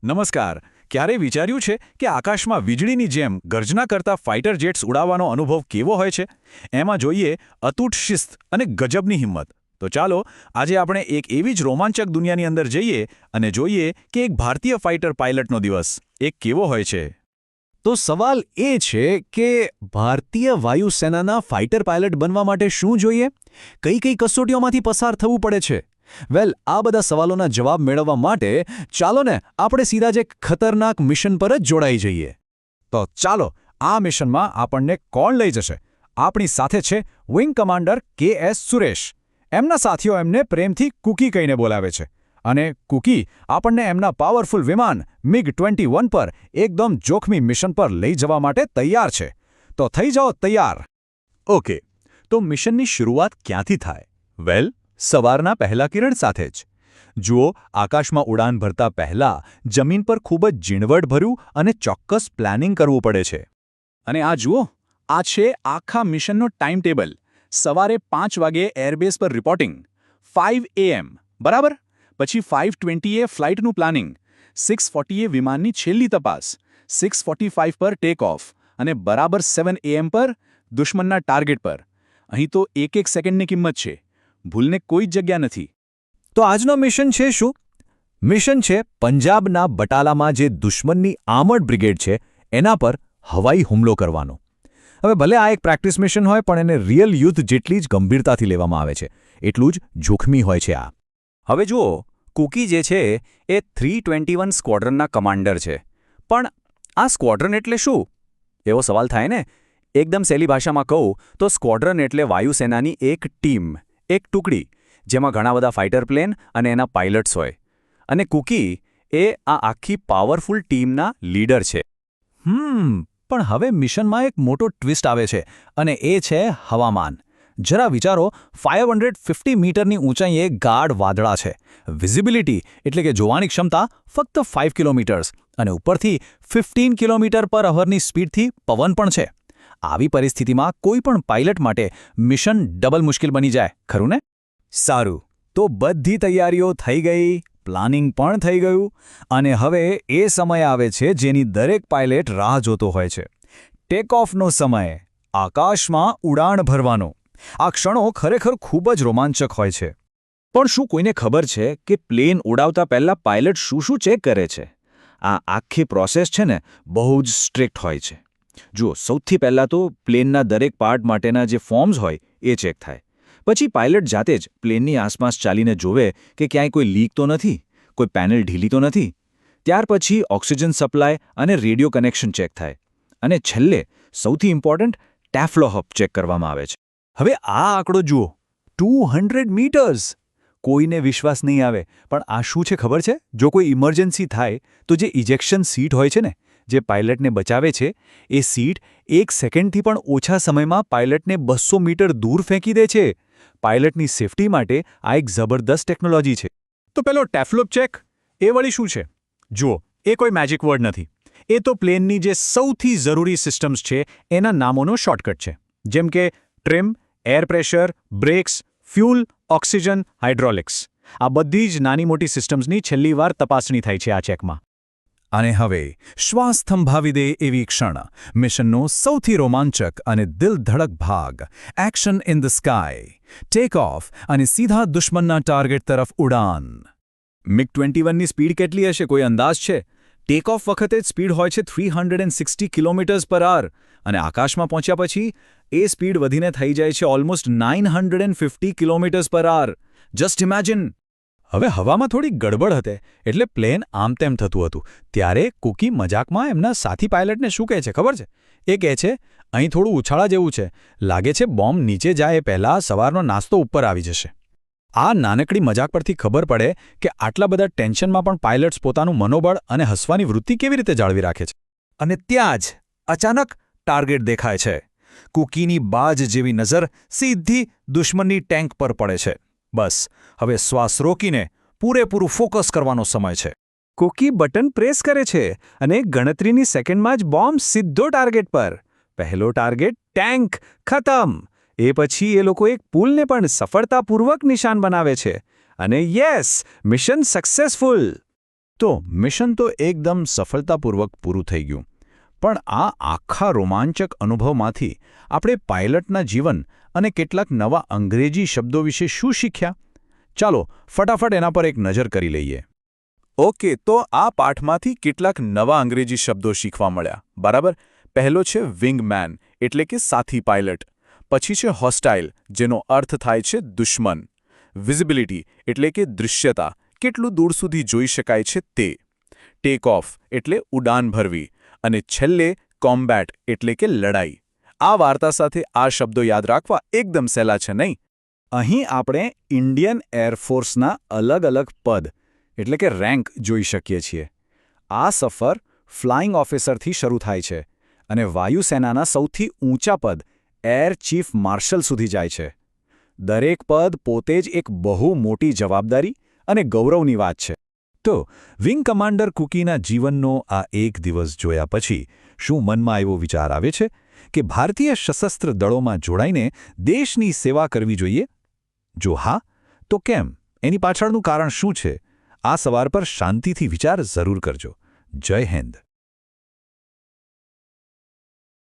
નમસ્કાર. ક્યારેય વિચાર્યું છે કે આકાશમાં વીજળીની જેમ ગર્જના કરતા ફાઇટર જેટ્સ ઉડાવવાનો અનુભવ કેવો હોય છે? એમાં જોઈએ અતૂટ શિસ્ત અને ગજબની હિંમત. તો ચાલો આજે આપણે એક એવી જ રોમાંચક દુનિયાની અંદર જઈએ અને જોઈએ કે એક ભારતીય ફાઇટર પાયલટનો દિવસ એક કેવો હોય છે. તો સવાલ એ છે કે ભારતીય વાયુસેનાના ફાઇટર પાયલટ બનવા માટે શું જોઈએ? કઈ કઈ કસોટીઓમાંથી પસાર થવું પડે છે? આ બધા સવાલોના જવાબ મેળવવા માટે ચાલો ને આપણે સીધા જ એક ખતરનાક મિશન પર જ જોડાઈ જઈએ. તો ચાલો આ મિશનમાં આપણને કોણ લઈ જશે? આપણી સાથે છે વિંગ કમાન્ડર કે.એસ. સુરેશ. એમના સાથીઓ એમને પ્રેમથી કુકી કહીને બોલાવે છે. અને કુકી આપણને એમના પાવરફુલ વિમાન MiG-21 પર એકદમ જોખમી મિશન પર લઈ જવા માટે તૈયાર છે. તો થઈ જાઓ તૈયાર. ઓકે, તો મિશનની શરૂઆત ક્યાંથી થાય? સવારના પહેલા કિરણ સાથે જ. જુઓ, આકાશમાં ઉડાન ભરતા પહેલા જમીન પર ખૂબ જ ઝીણવટભર્યું અને ચોક્કસ પ્લાનિંગ કરવું પડે છે. અને આ જુઓ, આ છે આખા મિશનનો ટાઈમ ટેબલ. સવારે 5 વાગ્યે એરબેઝ પર રિપોર્ટિંગ, 5 AM બરાબર. પછી 5:20 ફ્લાઇટનું પ્લાનિંગ, 6:40 વિમાનની છેલ્લી તપાસ, 6:45 પર ટેક ઓફ અને બરાબર 7 AM પર દુશ્મનના ટાર્ગેટ પર. અહીં તો એક એક સેકન્ડની કિંમત છે. ભૂલને કોઈ જગ્યા નથી. તો આજનો મિશન છે શું? મિશન છે પંજાબના બટાલામાં જે દુશ્મનની આર્મર્ડ બ્રિગેડ છે એના પર હવાઈ હુમલો કરવાનો. હવે ભલે આ એક પ્રેક્ટિસ મિશન હોય પણ એને રિયલ યુદ્ધ જેટલી જ ગંભીરતાથી લેવામાં આવે છે. એટલું જ જોખમી હોય છે આ. હવે જુઓ, કુકી જે છે એ 321 સ્ક્વોડ્રનના કમાન્ડર છે. પણ આ સ્ક્વોડ્રન એટલે શું? એવો સવાલ થાય ને. એકદમ સહેલી ભાષામાં કહું તો સ્ક્વોડ્રન એટલે વાયુસેનાની એક ટીમ, એક ટુકડી, જેમાં ઘણા બધા ફાઇટર પ્લેન અને એના પાયલટ્સ હોય. અને કુકી એ આ આખી પાવરફુલ ટીમના લીડર છે. પણ હવે મિશનમાં એક મોટો ટ્વિસ્ટ આવે છે અને એ છે હવામાન. જરા વિચારો, 550 મીટરની ઊંચાઈએ ગાઢ વાદળા છે. વિઝિબિલિટી એટલે કે જોવાની ક્ષમતા ફક્ત 5 કિલોમીટર્સ અને ઉપરથી 15 કિલોમીટર પર અવરની સ્પીડથી પવન પણ છે. આવી પરિસ્થિતિમાં કોઈ પણ પાયલટ માટે મિશન ડબલ મુશ્કેલ બની જાય, ખરું ને? સારું, તો બધી તૈયારીઓ થઈ ગઈ, પ્લાનિંગ પણ થઈ ગયું અને હવે એ સમય આવે છે જેની દરેક પાયલટ રાહ જોતો હોય છે. ટેક ઓફનો સમય, આકાશમાં ઉડાણ ભરવાનો. આ ક્ષણો ખરેખર ખૂબ જ રોમાંચક હોય છે. પણ શું કોઈને ખબર છે કે પ્લેન ઉડાવતા પહેલા પાયલટ શું ચેક કરે છે? આ આખી પ્રોસેસ છે ને બહુ જ સ્ટ્રિક્ટ હોય છે. જુઓ, સૌથી પહેલાં તો પ્લેનના દરેક પાર્ટ માટેના જે ફોર્મ્સ હોય એ ચેક થાય. પછી પાયલટ જાતે જ પ્લેનની આસપાસ ચાલીને જોવે કે ક્યાંય કોઈ લીક તો નથી, કોઈ પેનલ ઢીલી તો નથી. ત્યાર પછી ઓક્સિજન સપ્લાય અને રેડિયો કનેક્શન ચેક થાય. અને છેલ્લે સૌથી ઇમ્પોર્ટન્ટ ટેફ્લો હબ ચેક કરવામાં આવે છે. હવે આ આંકડો જુઓ, 200 મીટર્સ. કોઈને વિશ્વાસ નહીં આવે, પણ આ શું છે ખબર છે? જો કોઈ ઇમરજન્સી થાય તો જે ઇજેક્શન સીટ હોય છે ને, જે પાયલટને બચાવે છે, એ સીટ 1 સેકન્ડથી પણ ઓછા સમયમાં પાયલટને 200 મીટર દૂર ફેંકી દે છે. પાયલટની સેફટી માટે આ એક જબરદસ્ત ટેકનોલોજી છે. તો પેલો ટેફ્લોપ ચેક, એ વળી શું છે? જુઓ, એ કોઈ મેજિક વર્ડ નથી. એ તો પ્લેનની જે સૌથી જરૂરી સિસ્ટમ્સ છે એના નામોનો શોર્ટકટ છે. જેમ કે trim, air pressure, brakes, fuel, oxygen, hydraulics. આ બધી જ નાની મોટી સિસ્ટમ્સની છેલ્લી વાર તપાસણી થાય છે આ ચેકમાં. અને હવે શ્વાસ થંભાવી દે એવી ક્ષણ, મિશનનો સૌથી રોમાંચક અને દિલધડક ભાગ, action in the sky. Take off અને સીધા દુશ્મનના ટાર્ગેટ તરફ ઉડાન. MiG-21ની સ્પીડ કેટલી હશે, કોઈ અંદાજ છે? ટેક ઓફ વખતે જ સ્પીડ હોય છે 360 km/h અને આકાશમાં પહોંચ્યા પછી એ સ્પીડ વધીને થઈ જાય છે ઓલમોસ્ટ 950 km/h. Just imagine. હવે હવામાં થોડી ગડબડ હતી એટલે પ્લેન આમ તેમ થતું હતું. ત્યારે કુકી મજાકમાં એમના સાથી પાયલટને શું કહે છે ખબર છે? એ કહે છે, અહીં થોડું ઉછાળા જેવું છે, લાગે છે બોમ્બ નીચે જાય એ પહેલાં સવારનો નાસ્તો ઉપર આવી જશે. આ નાનકડી મજાક પરથી ખબર પડે કે આટલા બધા ટેન્શનમાં પણ પાયલટ્સ પોતાનું મનોબળ અને હસવાની વૃત્તિ કેવી રીતે જાળવી રાખે છે. અને ત્યાં જ અચાનક ટાર્ગેટ દેખાય છે. કુકીની બાજ જેવી નજર સીધી દુશ્મનની ટેન્ક પર પડે છે. બસ, હવે શ્વાસ રોકીને પૂરેપૂરું ફોકસ કરવાનો સમય છે. કુકી બટન પ્રેસ કરે છે અને ગણતરીની સેકન્ડમાં જ બોમ્બ સીધો ટાર્ગેટ પર. પહેલો ટાર્ગેટ ટેન્ક ખતમ. એ પછી એ લોકો એક પુલને પણ સફળતાપૂર્વક નિશાન બનાવે છે. અને યસ, મિશન સક્સેસફુલ. તો મિશન તો એકદમ સફળતાપૂર્વક પૂરું થઈ ગયું. પણ આ આખા રોમાંચક અનુભવમાંથી આપણે પાયલટના જીવન અને કેટલાક નવા અંગ્રેજી શબ્દો વિશે શું શીખ્યા? ચાલો ફટાફટ એના પર એક નજર કરી લઈએ. ઓકે, તો આ પાઠમાંથી કેટલાક નવા અંગ્રેજી શબ્દો શીખવા મળ્યા, બરાબર? પહેલો છે વિંગમેન, એટલે કે સાથી પાયલટ. પછી છે હોસ્ટાઇલ, જેનો અર્થ થાય છે દુશ્મન. વિઝિબિલિટી, એટલે કે દૃશ્યતા, કેટલું દૂર સુધી જોઈ શકાય છે તે. ટેક ઓફ, એટલે ઉડાન ભરવી. અને છેલ્લે કોમ્બેટ, એટલે કે લડાઈ. આ વાર્તા સાથે આ શબ્દો યાદ રાખવા એકદમ સહેલા છે, નહીં? અહીં આપણે ઇન્ડિયન એરફોર્સના અલગ અલગ પદ, એટલે કે રેન્ક જોઈ શકીએ છીએ. આ સફર ફ્લાઇંગ ઓફિસરથી શરૂ થાય છે અને વાયુસેનાના સૌથી ઊંચા પદ એર ચીફ માર્શલ સુધી જાય છે. દરેક પદ પોતે જ એક બહુ મોટી જવાબદારી અને ગૌરવની વાત છે. તો વિંગ કમાન્ડર કુકીના જીવનનો આ એક દિવસ જોયા પછી શું મનમાં એવો વિચાર આવે છે કે ભારતીય સશસ્ત્ર દળોમાં જોડાઈને દેશની સેવા કરવી જોઈએ? જો હા, તો કેમ? એની પાછળનું કારણ શું છે? આ સવાલ પર શાંતિથી વિચાર જરૂર કરજો. જય હિન્દ.